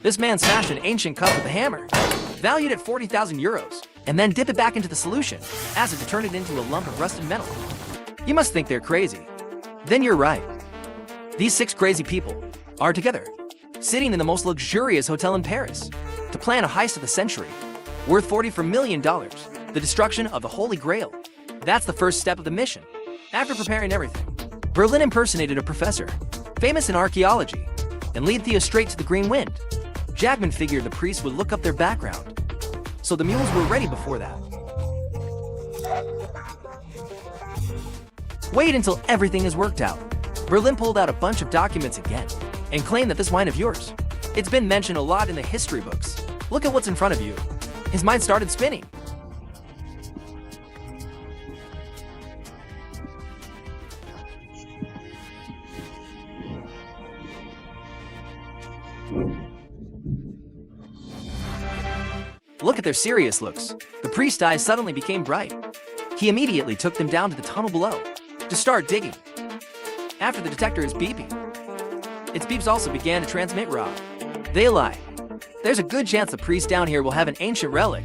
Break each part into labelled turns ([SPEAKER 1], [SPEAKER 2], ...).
[SPEAKER 1] This man smashed an ancient cup with a hammer, valued at 40,000 euros, and then dip it back into the solution, as if to turn it into a lump of rusted metal. You must think they're crazy. Then you're right. These 6 crazy people are together, sitting in the most luxurious hotel in Paris, to plan a heist of the century, worth $44 million, the destruction of the Holy Grail. That's the first step of the mission. After preparing everything, Berlin impersonated a professor, famous in archaeology, and lead Theo straight to the green wind. Jackman figured the priest would look up their background, so the mules were ready before that. Wait until everything is worked out. Berlin pulled out a bunch of documents again, and claimed that this wine of yours, it's been mentioned a lot in the history books. Look at what's in front of you. His mind started spinning. Look at their serious looks. The priest's eyes suddenly became bright. He immediately took them down to the tunnel below to start digging. After the detector is beeping, its beeps also began to transmit raw. They lie. There's a good chance the priest down here will have an ancient relic.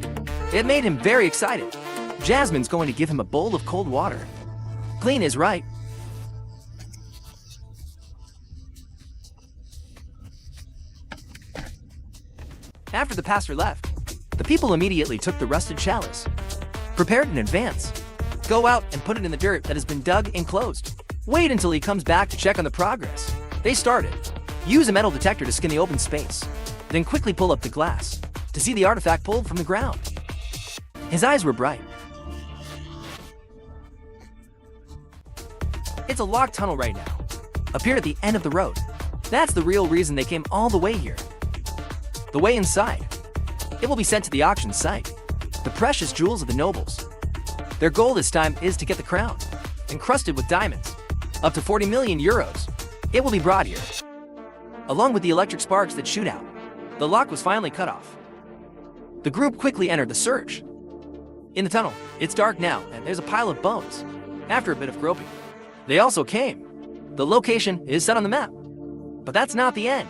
[SPEAKER 1] It made him very excited. Jasmine's going to give him a bowl of cold water. Clean is right. After the pastor left, the people immediately took the rusted chalice, prepared in advance. Go out and put it in the dirt that has been dug and closed. Wait until he comes back to check on the progress. They started. Use a metal detector to scan the open space, then quickly pull up the glass to see the artifact pulled from the ground. His eyes were bright. It's a locked tunnel right now. Appeared at the end of the road. That's the real reason they came all the way here. The way inside. It will be sent to the auction site. The precious jewels of the nobles. Their goal this time is to get the crown, encrusted with diamonds, up to 40 million euros. It will be brought here, along with the electric sparks that shoot out. The lock was finally cut off. The group quickly entered the search. In the tunnel, it's dark now, and there's a pile of bones. After a bit of groping, they also came. The location is set on the map, but that's not the end.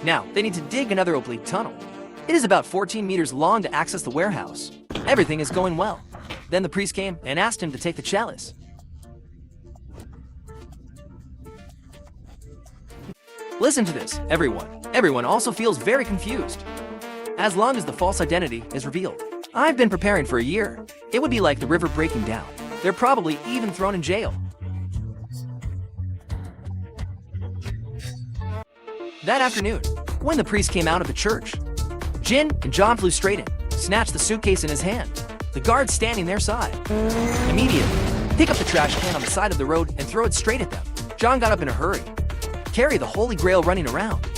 [SPEAKER 1] Now, they need to dig another oblique tunnel. It is about 14 meters long to access the warehouse. Everything is going well. Then the priest came and asked him to take the chalice. Listen to this, everyone. Everyone also feels very confused. As long as the false identity is revealed. I've been preparing for a year. It would be like the river breaking down. They're probably even thrown in jail. That afternoon, when the priest came out of the church, Jin and John flew straight in, snatched the suitcase in his hand. The guards standing their side. Immediately, pick up the trash can on the side of the road and throw it straight at them. John got up in a hurry. Carry the Holy Grail running around.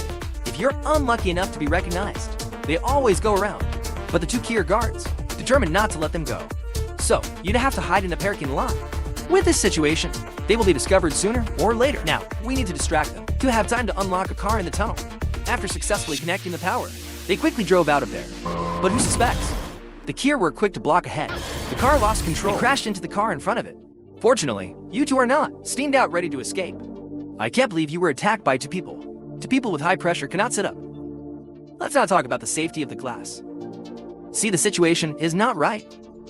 [SPEAKER 1] If you're unlucky enough to be recognized, they always go around. But the 2 Kier guards, determined not to let them go. So, you'd have to hide in a parking lot. With this situation, they will be discovered sooner or later. Now, we need to distract them, to have time to unlock a car in the tunnel. After successfully connecting the power, they quickly drove out of there. But who suspects? The Kier were quick to block ahead. The car lost control and crashed into the car in front of it. Fortunately, you 2 are not, steamed out ready to escape. I can't believe you were attacked by 2 people. 2 people with high pressure cannot sit up. Let's not talk about the safety of the glass. See, the situation is not right.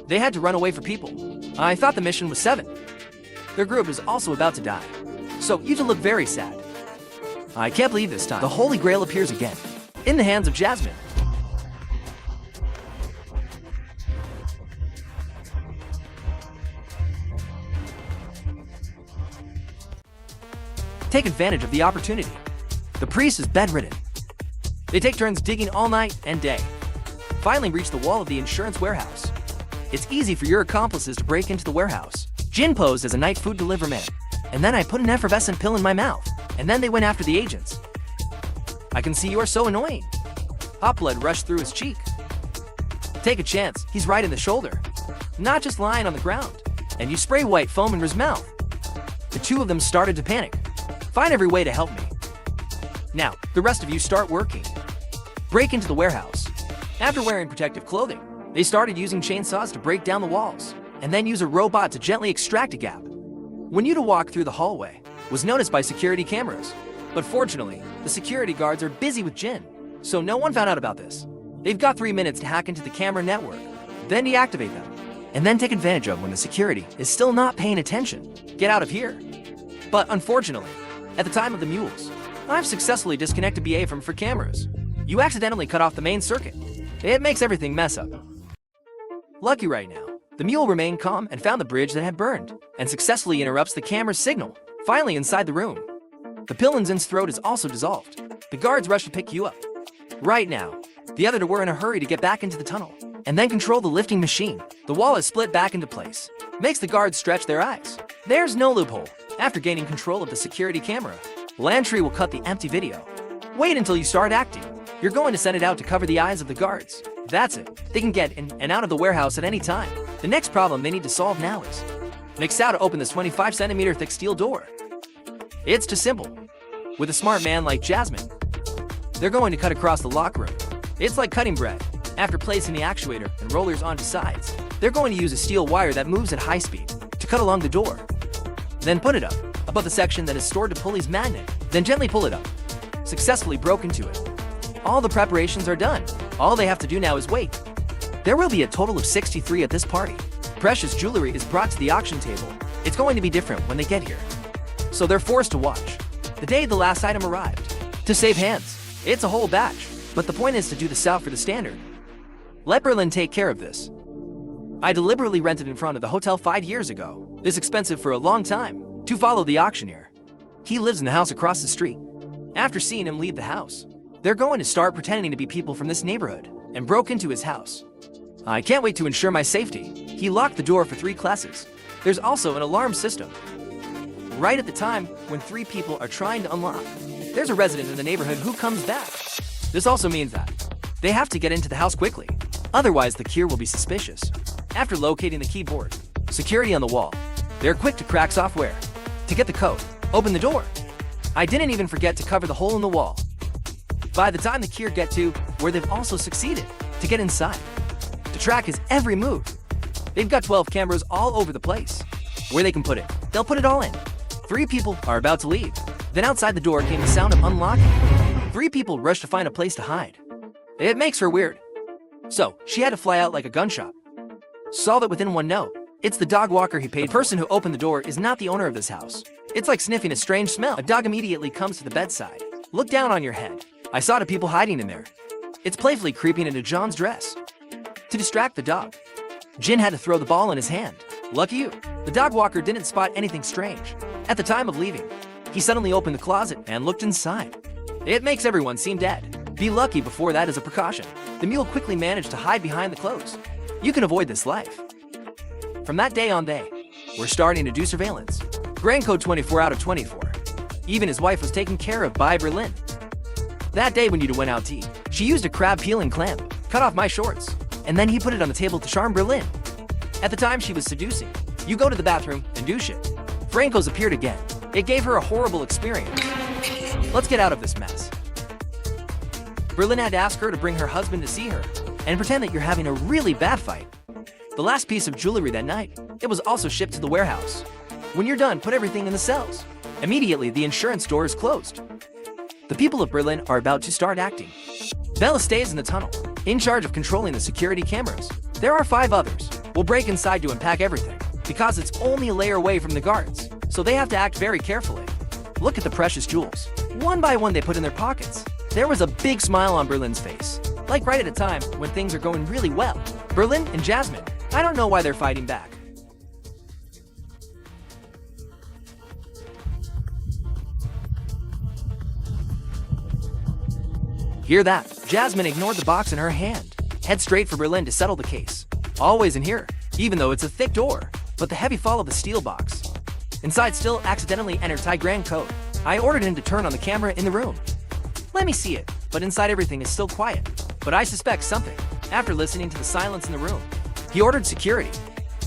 [SPEAKER 1] They had to run away for people. I thought the mission was 7. Their group is also about to die. So you 2 look very sad. I can't believe this time the Holy Grail appears again, in the hands of Jasmine. Take advantage of the opportunity. The priest is bedridden. They take turns digging all night and day. Finally reach the wall of the insurance warehouse. It's easy for your accomplices to break into the warehouse. Jin posed as a night food delivery man, and then I put an effervescent pill in my mouth, and then they went after the agents. I can see you are so annoying. Hot blood rushed through his cheek. Take a chance, he's right in the shoulder. Not just lying on the ground. And you spray white foam in his mouth. The 2 of them started to panic. Find every way to help me. Now, the rest of you start working. Break into the warehouse. After wearing protective clothing, they started using chainsaws to break down the walls, and then use a robot to gently extract a gap. When you to walk through the hallway was noticed by security cameras, but fortunately, the security guards are busy with Jin. so no one found out about this. They've got 3 minutes to hack into the camera network, then deactivate them, and then take advantage of when the security is still not paying attention. Get out of here. But unfortunately, at the time of the mules, I've successfully disconnected BA from for cameras. You accidentally cut off the main circuit. It makes everything mess up. Lucky right now, the mule remained calm and found the bridge that had burned, and successfully interrupts the camera's signal. Finally inside the room, the Pillin's throat is also dissolved. The guards rush to pick you up. Right now, the other two were in a hurry to get back into the tunnel, and then control the lifting machine. The wall is split back into place, makes the guards stretch their eyes. There's no loophole. After gaining control of the security camera, Lantry will cut the empty video. Wait until you start acting. You're going to send it out to cover the eyes of the guards. That's it. They can get in and out of the warehouse at any time. The next problem they need to solve now is fix how to open this 25cm thick steel door. It's too simple. With a smart man like Jasmine, they're going to cut across the lock room. It's like cutting bread. After placing the actuator and rollers onto sides, they're going to use a steel wire that moves at high speed to cut along the door. Then put it up above the section that is stored to pulley's magnet. Then gently pull it up. Successfully broke into it. All the preparations are done. All they have to do now is wait. There will be a total of 63 at this party. Precious jewelry is brought to the auction table. It's going to be different when they get here, so they're forced to watch the day the last item arrived. To save hands, it's a whole batch, but the point is to do this out for the standard. Let Berlin take care of this. I deliberately rented in front of the hotel 5 years ago. This expensive for a long time, to follow the auctioneer. He lives in the house across the street. After seeing him leave the house, they're going to start pretending to be people from this neighborhood and broke into his house. I can't wait to ensure my safety. He locked the door for 3 classes. There's also an alarm system. Right at the time when 3 people are trying to unlock, there's a resident in the neighborhood who comes back. This also means that they have to get into the house quickly, otherwise the key will be suspicious. After locating the keyboard, security on the wall, they're quick to crack software. To get the code, open the door. I didn't even forget to cover the hole in the wall. By the time the key get to where they've also succeeded to get inside, to track his every move. They've got 12 cameras all over the place. Where they can put it, they'll put it all in. 3 people are about to leave. Then outside the door came the sound of unlocking. 3 people rushed to find a place to hide. It makes her weird, so she had to fly out like a gunshot. Solve it within 1 note. It's the dog walker he paid. The person who opened the door is not the owner of this house. It's like sniffing a strange smell. A dog immediately comes to the bedside. Look down on your head. I saw 2 people hiding in there. It's playfully creeping into John's dress. To distract the dog, Jin had to throw the ball in his hand. Lucky you, the dog walker didn't spot anything strange. At the time of leaving, he suddenly opened the closet and looked inside. It makes everyone seem dead. Be lucky before that as a precaution. The mule quickly managed to hide behind the clothes. You can avoid this life. From that day on we're starting to do surveillance. Grand code 24 out of 24. Even his wife was taken care of by Berlin. That day when you went out to eat, she used a crab peeling clamp, cut off my shorts, and then he put it on the table to charm Berlin. At the time she was seducing, you go to the bathroom and do shit. Franco's appeared again. It gave her a horrible experience. Let's get out of this mess. Berlin had to ask her to bring her husband to see her and pretend that you're having a really bad fight. The last piece of jewelry that night, it was also shipped to the warehouse. When you're done, put everything in the cells. Immediately, the insurance door is closed. The people of Berlin are about to start acting. Bella stays in the tunnel, in charge of controlling the security cameras. There are 5 others. We'll break inside to unpack everything, because it's only a layer away from the guards, so they have to act very carefully. Look at the precious jewels. One by one they put in their pockets. There was a big smile on Berlin's face, like right at a time when things are going really well. Berlin and Jasmine, I don't know why they're fighting back. Hear that? Jasmine ignored the box in her hand. Head straight for Berlin to settle the case. Always in here, even though it's a thick door, but the heavy fall of the steel box. Inside still accidentally entered Thai Grand code. I ordered him to turn on the camera in the room. Let me see it, but inside everything is still quiet. But I suspect something. After listening to the silence in the room, he ordered security.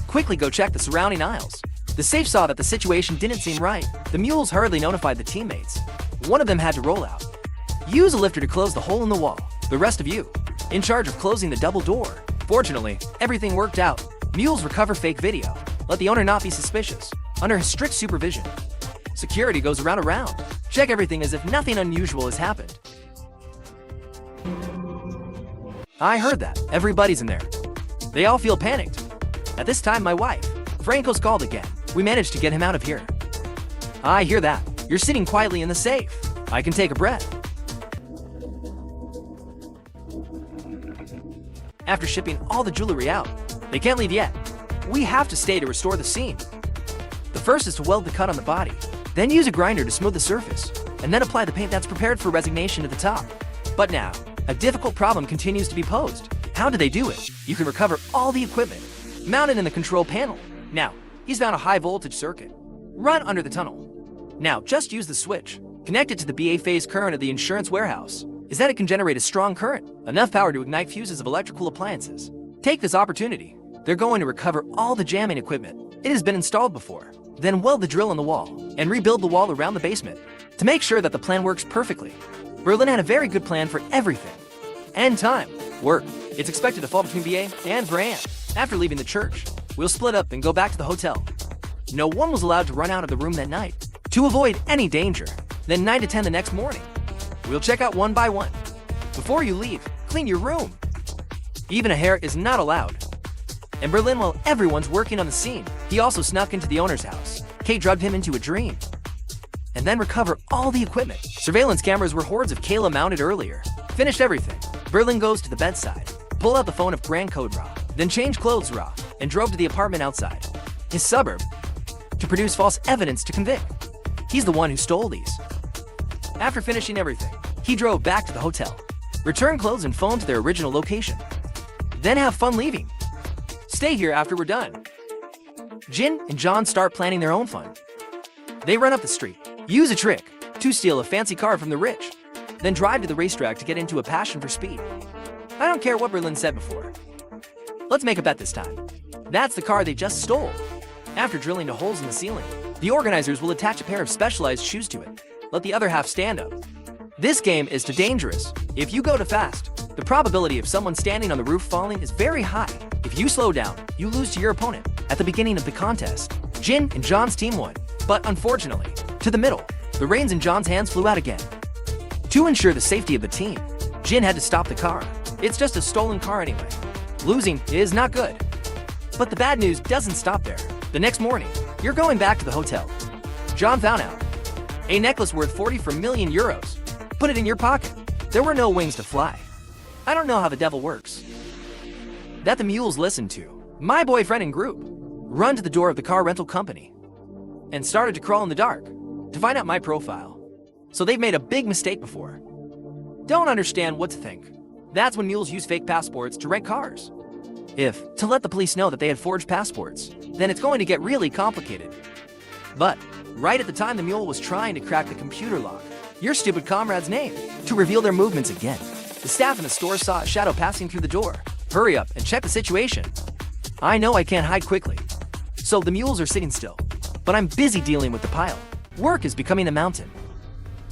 [SPEAKER 1] Quickly go check the surrounding aisles. The safe saw that the situation didn't seem right. The mules hurriedly notified the teammates. One of them had to roll out. Use a lifter to close the hole in the wall. The rest of you, in charge of closing the double door. Fortunately, everything worked out. Mules recover fake video. Let the owner not be suspicious. Under his strict supervision. Security goes around. Check everything as if nothing unusual has happened. I heard that. Everybody's in there. They all feel panicked. At this time, my wife, Franco's called again. We managed to get him out of here. I hear that. You're sitting quietly in the safe. I can take a breath. After shipping all the jewelry out, they can't leave yet. We have to stay to restore the scene. The first is to weld the cut on the body, then use a grinder to smooth the surface, and then apply the paint that's prepared for resignation to the top. But now, a difficult problem continues to be posed. How do they do it? You can recover all the equipment mounted in the control panel. Now, he's found a high voltage circuit. Run under the tunnel. Now, just use the switch. Connect it to the BA phase current of the insurance warehouse. Is that it can generate a strong current, enough power to ignite fuses of electrical appliances. Take this opportunity. They're going to recover all the jamming equipment. It has been installed before. Then weld the drill in the wall and rebuild the wall around the basement to make sure that the plan works perfectly. Berlin had a very good plan for everything. End time. Work. It's expected to fall between BA and Brand. After leaving the church, we'll split up and go back to the hotel. No one was allowed to run out of the room that night to avoid any danger. Then 9 to 10 the next morning, we'll check out one by one. Before you leave, clean your room. Even a hair is not allowed. In Berlin, while everyone's working on the scene, he also snuck into the owner's house. Kate drugged him into a dream. And then recover all the equipment. Surveillance cameras were hordes of Kayla mounted earlier. Finished everything. Berlin goes to the bedside, pull out the phone of Grand Code Ra, then change clothes Ra, and drove to the apartment outside his suburb to produce false evidence to convict. He's the one who stole these. After finishing everything, he drove back to the hotel, returned clothes and phone to their original location. Then have fun leaving. Stay here after we're done. Jin and John start planning their own fun. They run up the street, use a trick to steal a fancy car from the rich, then drive to the racetrack to get into a passion for speed. I don't care what Berlin said before. Let's make a bet this time. That's the car they just stole. After drilling the holes in the ceiling, the organizers will attach a pair of specialized shoes to it. Let the other half stand up. This game is too dangerous. If you go too fast, the probability of someone standing on the roof falling is very high. If you slow down, you lose to your opponent. At the beginning of the contest, Jin and John's team won, but unfortunately, to the middle, the reins in John's hands flew out again. To ensure the safety of the team, Jin had to stop the car. It's just a stolen car anyway. Losing is not good. But the bad news doesn't stop there. The next morning, you're going back to the hotel. John found out a necklace worth 44 million euros. Put it in your pocket. There were no wings to fly. I don't know how the devil works. That the mules listened to my boyfriend and group run to the door of the car rental company and started to crawl in the dark to find out my profile. So they've made a big mistake before. Don't understand what to think. That's when mules use fake passports to rent cars. If to let the police know that they had forged passports, then it's going to get really complicated. But right at the time the mule was trying to crack the computer lock, your stupid comrade's name, to reveal their movements again. The staff in the store saw a shadow passing through the door. Hurry up and check the situation. I know I can't hide quickly. So the mules are sitting still, but I'm busy dealing with the pile. Work is becoming a mountain.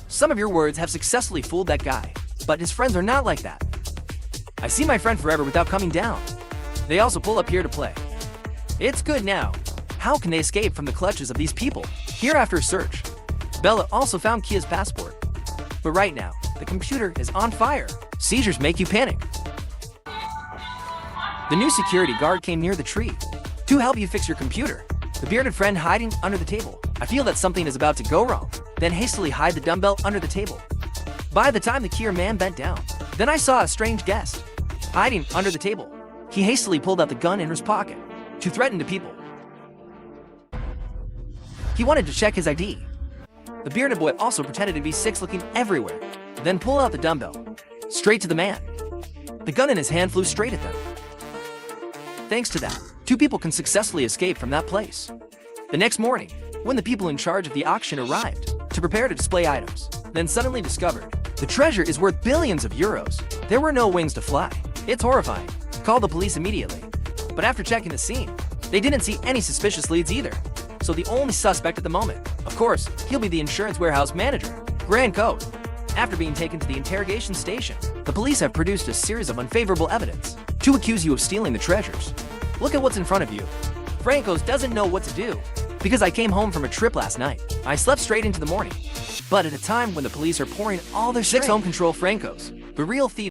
[SPEAKER 1] Some of your words have successfully fooled that guy, but his friends are not like that. I see my friend forever without coming down. They also pull up here to play. It's good now. How can they escape from the clutches of these people? Here after a search, Bella also found Kia's passport. But right now, the computer is on fire. Seizures make you panic. The new security guard came near the tree to help you fix your computer. The bearded friend hiding under the table. I feel that something is about to go wrong. Then hastily hide the dumbbell under the table. By the time the Kier man bent down, then I saw a strange guest hiding under the table. He hastily pulled out the gun in his pocket to threaten the people. He wanted to check his ID. The bearded boy also pretended to be sick, looking everywhere, then pulled out the dumbbell, straight to the man. The gun in his hand flew straight at them. Thanks to that, 2 people can successfully escape from that place. The next morning, when the people in charge of the auction arrived to prepare to display items, then suddenly discovered the treasure is worth billions of euros. There were no wings to fly. It's horrifying. Call the police immediately. But after checking the scene, they didn't see any suspicious leads either. So the only suspect at the moment, of course, he'll be the insurance warehouse manager, Grand Code. After being taken to the interrogation station, the police have produced a series of unfavorable evidence to accuse you of stealing the treasures. Look at what's in front of you. Franco's doesn't know what to do because I came home from a trip last night. I slept straight into the morning. But at a time when the police are pouring all their 6 home control Francos, the real thief